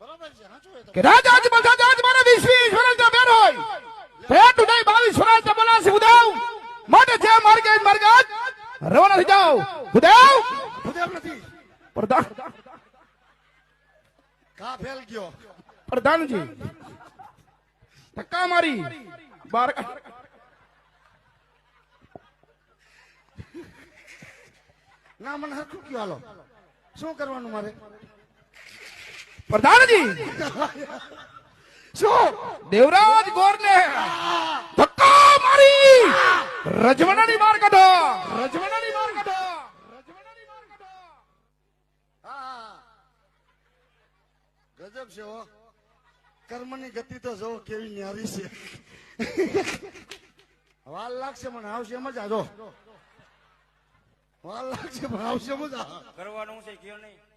બરાબર છે હાચું હોય કે રાજા જ બધા જાત મારા 20 વર્ષના બેન હોય પેટ ઉડાઈ 22 વર્ષના બોલાસી ઉદાવ માટે જે માર્ગે રવાના થઈ જાઓ ઉદાવ ઉદેવ નથી પ્રધાન કા ફેલ ગયો પ્રધાનજી ધક્કા મારી બાર ના મને હરખું કયો હાલો શું કરવાનું મારે પ્રધાનજી શું દેવરાજ ગોરને ધક્કા મારી રજવાડાની બહાર કાઢો રજવાડાની બહાર કાઢો રજવાડાની બહાર કાઢો હા ગજબ છે હો કર્મની ગતિ તો જો કેવી ન્યારી છે વાલ લાગશે મને આવશે મજા જો વાલ લાગશે પણ આવશે મજા કરવાનું છે કયો નહીં